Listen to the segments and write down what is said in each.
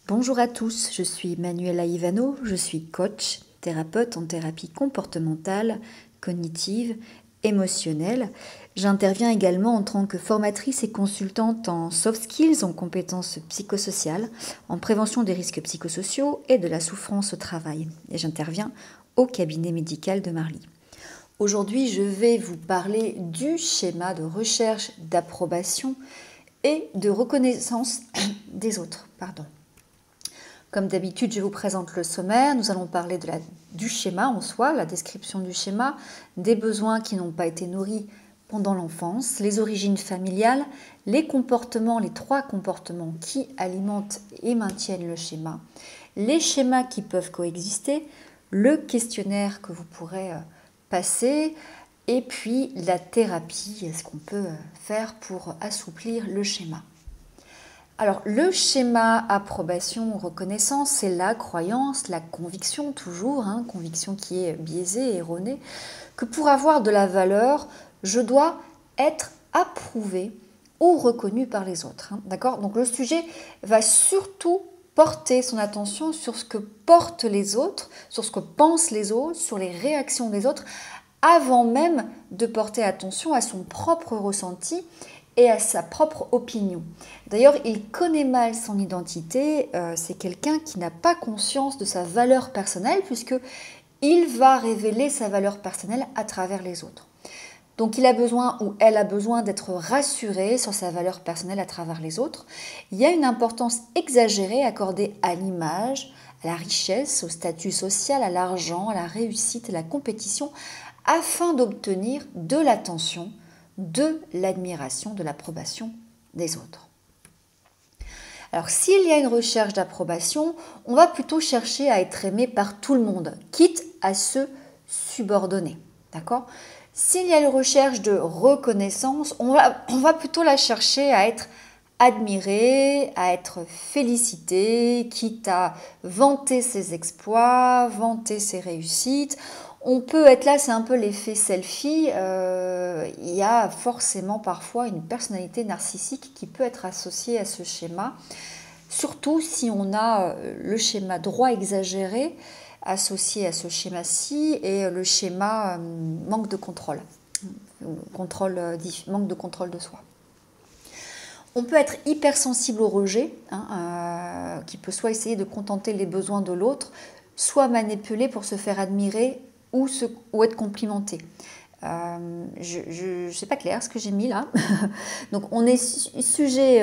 Bonjour à tous, je suis Manuela Ivano, je suis coach, thérapeute en thérapie comportementale, cognitive, émotionnelle. J'interviens également en tant que formatrice et consultante en soft skills, en compétences psychosociales, en prévention des risques psychosociaux et de la souffrance au travail. Et j'interviens au cabinet médical de Marly. Aujourd'hui, je vais vous parler du schéma de recherche d'approbation et de reconnaissance des autres. Comme d'habitude, je vous présente le sommaire. Nous allons parler du schéma en soi, la description du schéma, des besoins qui n'ont pas été nourris pendant l'enfance, les origines familiales, les comportements, les 3 comportements qui alimentent et maintiennent le schéma, les schémas qui peuvent coexister, le questionnaire que vous pourrez passer, et puis la thérapie, ce qu'on peut faire pour assouplir le schéma. Alors, le schéma approbation-reconnaissance, c'est la croyance, la conviction toujours, conviction qui est biaisée, erronée, que pour avoir de la valeur, je dois être approuvé ou reconnu par les autres. D'accord ? Donc, le sujet va surtout porter son attention sur ce que portent les autres, sur ce que pensent les autres, sur les réactions des autres, avant même de porter attention à son propre ressenti et à sa propre opinion. D'ailleurs, il connaît mal son identité, c'est quelqu'un qui n'a pas conscience de sa valeur personnelle puisque il va révéler sa valeur personnelle à travers les autres. Donc il a besoin ou elle a besoin d'être rassurée sur sa valeur personnelle à travers les autres. Il y a une importance exagérée accordée à l'image, à la richesse, au statut social, à l'argent, à la réussite, à la compétition, afin d'obtenir de l'attention, de l'admiration, de l'approbation des autres. Alors s'il y a une recherche d'approbation, on va plutôt chercher à être aimé par tout le monde, quitte à se subordonner. D'accord ? S'il y a une recherche de reconnaissance, on va plutôt la chercher à être admiré, à être félicité, quitte à vanter ses exploits, vanter ses réussites. On peut être là, c'est un peu l'effet selfie. Il y a forcément parfois une personnalité narcissique qui peut être associée à ce schéma, surtout si on a le schéma droit exagéré associé à ce schéma-ci et le schéma manque de contrôle, manque de contrôle de soi. On peut être hypersensible au rejet, qui peut soit essayer de contenter les besoins de l'autre, soit manipuler pour se faire admirer ou être complimenté. C'est pas clair ce que j'ai mis là. Donc on est sujet,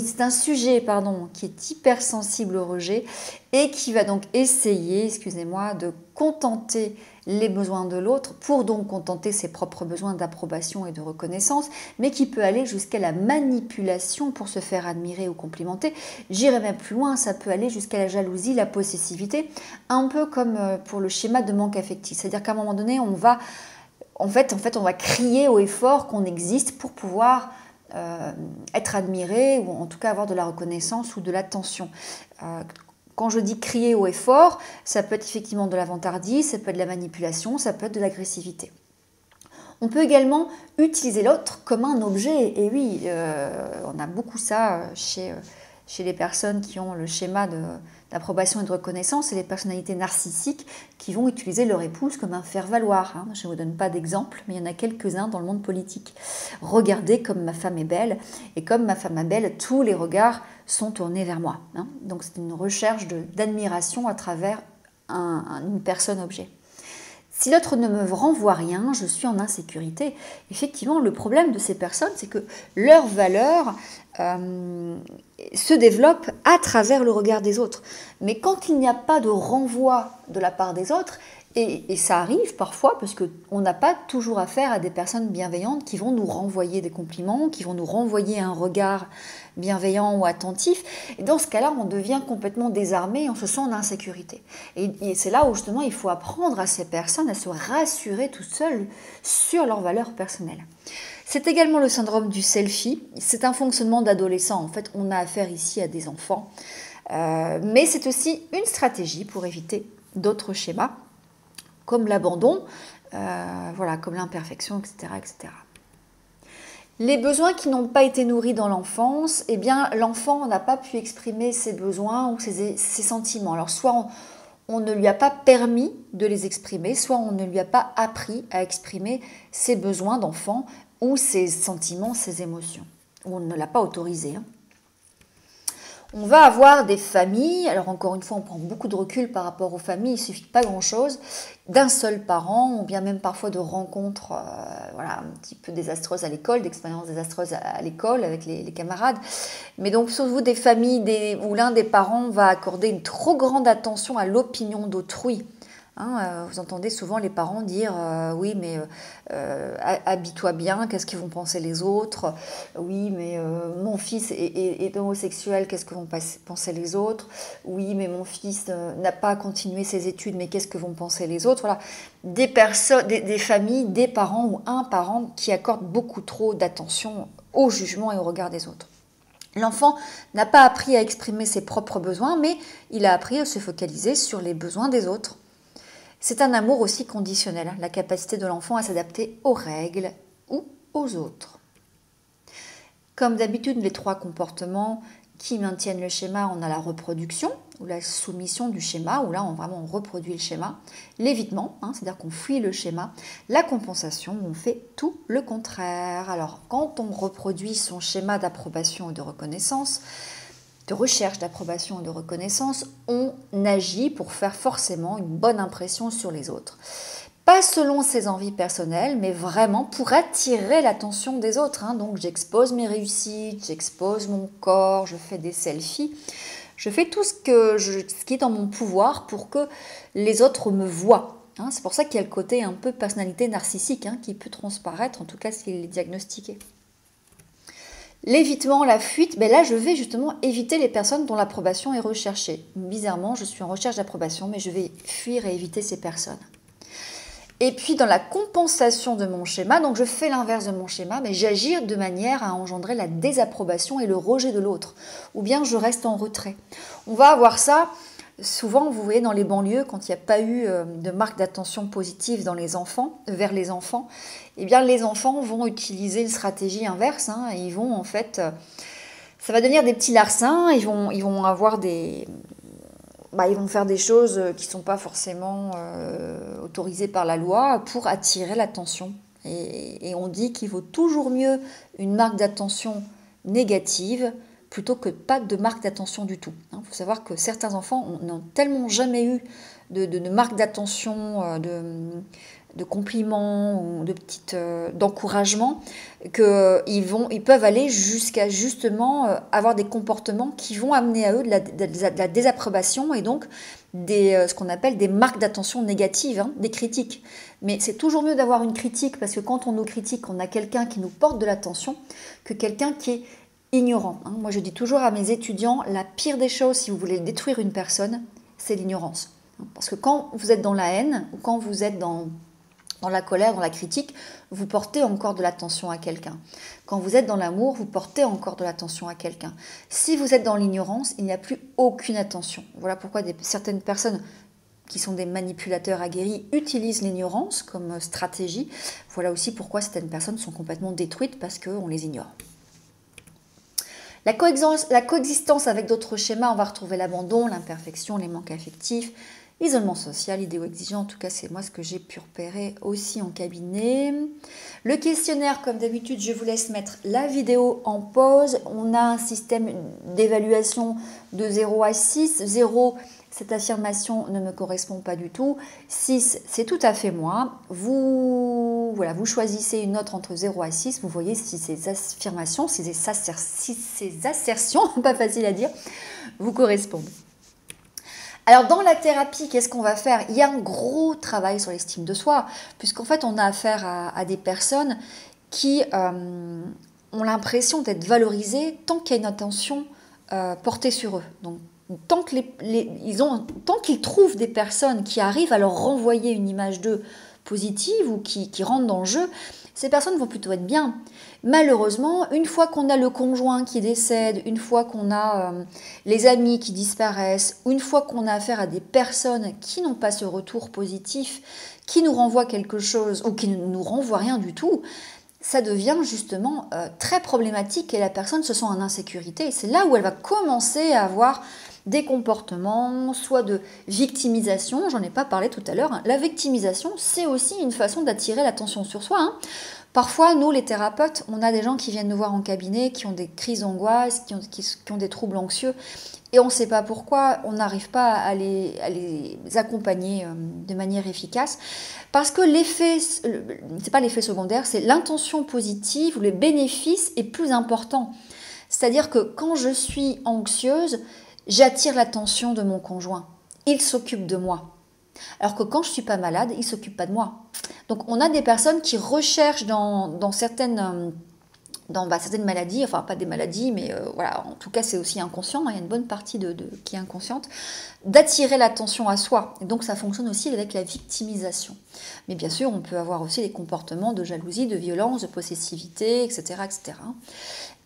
c'est un sujet qui est hypersensible au rejet et qui va donc essayer, de contenter les besoins de l'autre pour donc contenter ses propres besoins d'approbation et de reconnaissance, mais qui peut aller jusqu'à la manipulation pour se faire admirer ou complimenter. J'irai même plus loin, ça peut aller jusqu'à la jalousie, la possessivité, un peu comme pour le schéma de manque affectif. C'est-à-dire qu'à un moment donné, on va crier haut et fort qu'on existe pour pouvoir être admiré ou en tout cas avoir de la reconnaissance ou de l'attention. Quand je dis crier haut et fort, ça peut être effectivement de la vantardise, ça peut être de la manipulation, ça peut être de l'agressivité. On peut également utiliser l'autre comme un objet. Et oui, on a beaucoup ça chez les personnes qui ont le schéma d'approbation et de reconnaissance et les personnalités narcissiques qui vont utiliser leur épouse comme un faire-valoir. Je ne vous donne pas d'exemple, mais il y en a quelques-uns dans le monde politique. Regardez comme ma femme est belle, et comme ma femme est belle, tous les regards sont tournés vers moi. Donc c'est une recherche d'admiration à travers une personne-objet. Si l'autre ne me renvoie rien, je suis en insécurité. Effectivement, le problème de ces personnes, c'est que leur valeur se développe à travers le regard des autres. Mais quand il n'y a pas de renvoi de la part des autres, et ça arrive parfois, parce qu'on n'a pas toujours affaire à des personnes bienveillantes qui vont nous renvoyer des compliments, qui vont nous renvoyer un regard bienveillant ou attentif. Et dans ce cas-là, on devient complètement désarmé, on se sent en insécurité. Et c'est là où justement il faut apprendre à ces personnes à se rassurer toutes seules sur leurs valeurs personnelles. C'est également le syndrome du selfie. C'est un fonctionnement d'adolescent. En fait, on a affaire ici à des enfants. Mais c'est aussi une stratégie pour éviter d'autres schémas, comme l'abandon, comme l'imperfection, etc., etc. Les besoins qui n'ont pas été nourris dans l'enfance, eh bien, l'enfant n'a pas pu exprimer ses besoins ou ses sentiments. Alors, soit on ne lui a pas permis de les exprimer, soit on ne lui a pas appris à exprimer ses besoins d'enfant ou ses sentiments, ses émotions. Ou on ne l'a pas autorisé. On va avoir des familles, alors encore une fois on prend beaucoup de recul par rapport aux familles, il ne suffit pas grand-chose, d'un seul parent, ou bien même parfois de rencontres voilà, un petit peu désastreuses à l'école, d'expériences désastreuses à l'école avec les camarades. Mais donc surtout des familles où l'un des parents va accorder une trop grande attention à l'opinion d'autrui. Vous entendez souvent les parents dire oui mais habille-toi bien, qu'est-ce qu'ils vont penser les autres, oui mais mon fils est homosexuel, qu'est-ce que vont penser les autres, oui mais mon fils n'a pas continué ses études, mais qu'est-ce que vont penser les autres. Voilà, des familles, des parents ou un parent qui accordent beaucoup trop d'attention au jugement et au regard des autres. L'enfant n'a pas appris à exprimer ses propres besoins, mais il a appris à se focaliser sur les besoins des autres. C'est un amour aussi conditionnel, la capacité de l'enfant à s'adapter aux règles ou aux autres. Comme d'habitude, les 3 comportements qui maintiennent le schéma, on a la reproduction ou la soumission du schéma, où là on reproduit le schéma, l'évitement, c'est-à-dire qu'on fuit le schéma, la compensation, où on fait tout le contraire. Alors quand on reproduit son schéma d'approbation et de reconnaissance, de recherche d'approbation et de reconnaissance, on agit pour faire forcément une bonne impression sur les autres. Pas selon ses envies personnelles, mais vraiment pour attirer l'attention des autres. Donc j'expose mes réussites, j'expose mon corps, je fais des selfies, je fais tout ce qui est dans mon pouvoir pour que les autres me voient. C'est pour ça qu'il y a le côté un peu personnalité narcissique qui peut transparaître, en tout cas s'il est diagnostiqué. L'évitement, la fuite, là je vais justement éviter les personnes dont l'approbation est recherchée. Bizarrement, je suis en recherche d'approbation, mais je vais fuir et éviter ces personnes. Et puis dans la compensation de mon schéma, donc je fais l'inverse de mon schéma, mais j'agis de manière à engendrer la désapprobation et le rejet de l'autre. Ou bien je reste en retrait. On va avoir ça souvent, vous voyez, dans les banlieues, quand il n'y a pas eu de marque d'attention positive vers les enfants, eh bien les enfants vont utiliser une stratégie inverse. Ils vont en fait, ça va devenir des petits larcins. Ils vont avoir ils vont faire des choses qui ne sont pas forcément autorisées par la loi pour attirer l'attention. Et on dit qu'il vaut toujours mieux une marque d'attention négative plutôt que pas de marque d'attention du tout. Il faut savoir que certains enfants n'ont tellement jamais eu de marque d'attention, de compliments ou d'encouragement qu'ils peuvent aller jusqu'à justement avoir des comportements qui vont amener à eux de la désapprobation et donc ce qu'on appelle des marques d'attention négatives, des critiques. Mais c'est toujours mieux d'avoir une critique parce que quand on nous critique, on a quelqu'un qui nous porte de l'attention que quelqu'un qui est ignorant. Moi, je dis toujours à mes étudiants, la pire des choses, si vous voulez détruire une personne, c'est l'ignorance. Parce que quand vous êtes dans la haine, ou quand vous êtes dans la colère, dans la critique, vous portez encore de l'attention à quelqu'un. Quand vous êtes dans l'amour, vous portez encore de l'attention à quelqu'un. Si vous êtes dans l'ignorance, il n'y a plus aucune attention. Voilà pourquoi certaines personnes qui sont des manipulateurs aguerris utilisent l'ignorance comme stratégie. Voilà aussi pourquoi certaines personnes sont complètement détruites parce qu'on les ignore. La coexistence avec d'autres schémas, on va retrouver l'abandon, l'imperfection, les manques affectifs, l'isolement social, l'idéo exigeant, en tout cas c'est moi ce que j'ai pu repérer aussi en cabinet. Le questionnaire, comme d'habitude, je vous laisse mettre la vidéo en pause. On a un système d'évaluation de 0 à 6. 0, cette affirmation ne me correspond pas du tout. 6, c'est tout à fait moi. Vous choisissez une note entre 0 à 6. Vous voyez si ces affirmations, si ces assertions, pas facile à dire, vous correspondent. Alors dans la thérapie, qu'est-ce qu'on va faire? Il y a un gros travail sur l'estime de soi, puisqu'en fait on a affaire à des personnes qui ont l'impression d'être valorisées tant qu'il y a une attention portée sur eux. Donc tant qu'ils trouvent des personnes qui arrivent à leur renvoyer une image d'eux positive ou qui rentrent dans le jeu, ces personnes vont plutôt être bien. Malheureusement, une fois qu'on a le conjoint qui décède, une fois qu'on a les amis qui disparaissent, ou une fois qu'on a affaire à des personnes qui n'ont pas ce retour positif, qui nous renvoient quelque chose ou qui ne nous renvoient rien du tout, ça devient justement très problématique et la personne se sent en insécurité. C'est là où elle va commencer à avoir des comportements, soit de victimisation, j'en ai pas parlé tout à l'heure. Hein. La victimisation, c'est aussi une façon d'attirer l'attention sur soi. Hein. Parfois, nous, les thérapeutes, on a des gens qui viennent nous voir en cabinet, qui ont des crises d'angoisse, qui ont des troubles anxieux, et on ne sait pas pourquoi, on n'arrive pas à les accompagner de manière efficace, parce que l'effet, c'est pas l'effet secondaire, c'est l'intention positive ou le bénéfice est plus important. C'est-à-dire que quand je suis anxieuse, j'attire l'attention de mon conjoint. Il s'occupe de moi. Alors que quand je ne suis pas malade, il ne s'occupe pas de moi. Donc on a des personnes qui recherchent dans certaines maladies, enfin pas des maladies, mais voilà, en tout cas c'est aussi inconscient, hein, il y a une bonne partie qui est inconsciente, d'attirer l'attention à soi. Et donc ça fonctionne aussi avec la victimisation. Mais bien sûr, on peut avoir aussi des comportements de jalousie, de violence, de possessivité, etc. etc.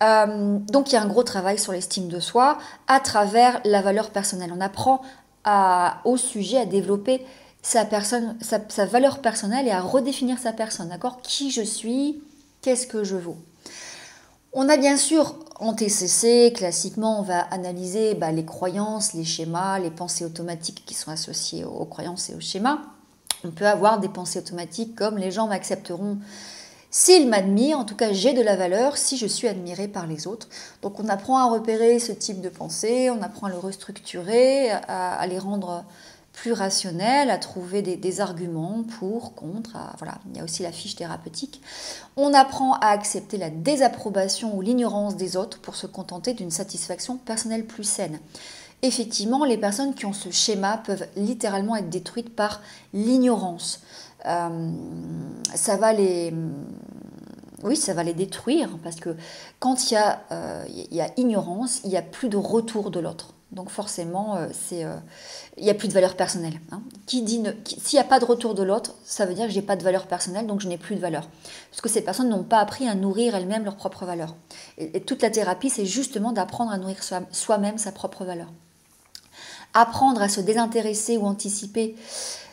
Donc il y a un gros travail sur l'estime de soi à travers la valeur personnelle. On apprend au sujet à développer sa valeur personnelle et à redéfinir sa personne, d'accord ? Qui je suis, qu'est-ce que je vaux ? On a bien sûr, en TCC, classiquement, on va analyser les croyances, les schémas, les pensées automatiques qui sont associées aux croyances et aux schémas. On peut avoir des pensées automatiques comme « les gens m'accepteront s'ils m'admirent », en tout cas j'ai de la valeur si je suis admirée par les autres. Donc on apprend à repérer ce type de pensée, on apprend à le restructurer, à les rendre plus rationnels, à trouver des arguments pour, contre, voilà, il y a aussi la fiche thérapeutique. On apprend à accepter la désapprobation ou l'ignorance des autres pour se contenter d'une satisfaction personnelle plus saine. Effectivement, les personnes qui ont ce schéma peuvent littéralement être détruites par l'ignorance. Ça va les détruire parce que quand il y a ignorance, il n'y a plus de retour de l'autre. Donc forcément, il n'y a plus de valeur personnelle. Hein. S'il n'y a pas de retour de l'autre, ça veut dire que je n'ai pas de valeur personnelle, donc je n'ai plus de valeur. Parce que ces personnes n'ont pas appris à nourrir elles-mêmes leur propre valeur. Et toute la thérapie, c'est justement d'apprendre à nourrir soi-même sa propre valeur. Apprendre à se désintéresser ou anticiper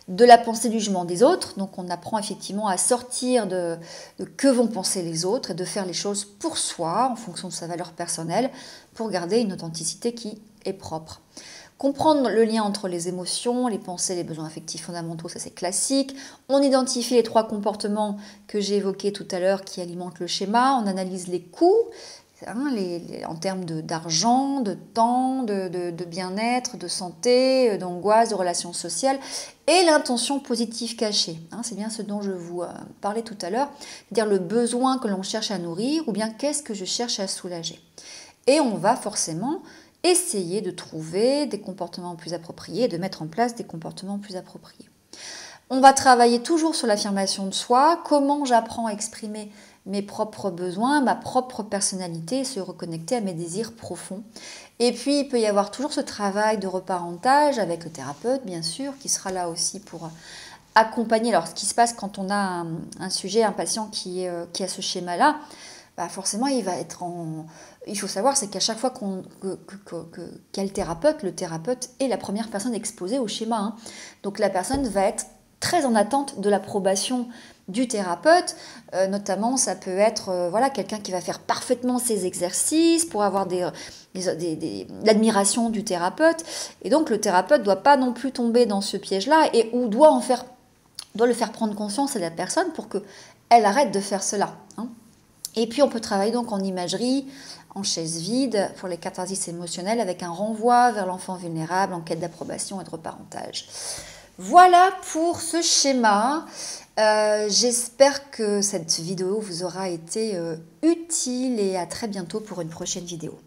de la pensée du jugement des autres. Donc on apprend effectivement à sortir de que vont penser les autres et de faire les choses pour soi, en fonction de sa valeur personnelle, pour garder une authenticité qui est propre. Comprendre le lien entre les émotions, les pensées, les besoins affectifs fondamentaux, ça c'est classique. On identifie les 3 comportements que j'ai évoqués tout à l'heure qui alimentent le schéma. On analyse les coûts, en termes d'argent, de temps, de bien-être, de santé, d'angoisse, de relations sociales, et l'intention positive cachée. C'est bien ce dont je vous parlais tout à l'heure, c'est-à-dire le besoin que l'on cherche à nourrir, ou bien qu'est-ce que je cherche à soulager. Et on va forcément essayer de trouver des comportements plus appropriés, de mettre en place des comportements plus appropriés. On va travailler toujours sur l'affirmation de soi, comment j'apprends à exprimer mes propres besoins, ma propre personnalité, se reconnecter à mes désirs profonds. Et puis, il peut y avoir toujours ce travail de reparentage avec le thérapeute, bien sûr, qui sera là aussi pour accompagner. Alors, ce qui se passe quand on a un patient qui a ce schéma-là, forcément, il va être Il faut savoir, c'est qu'à chaque fois qu'il y a le thérapeute est la première personne exposée au schéma. Hein. Donc, la personne va être très en attente de l'approbation du thérapeute, notamment ça peut être quelqu'un qui va faire parfaitement ses exercices pour avoir l'admiration du thérapeute, et donc le thérapeute ne doit pas non plus tomber dans ce piège-là, ou doit le faire prendre conscience à la personne pour qu'elle arrête de faire cela. Hein. Et puis on peut travailler donc en imagerie, en chaise vide, pour les catharsis émotionnelles, avec un renvoi vers l'enfant vulnérable en quête d'approbation et de reparentage. Voilà pour ce schéma. J'espère que cette vidéo vous aura été utile et à très bientôt pour une prochaine vidéo.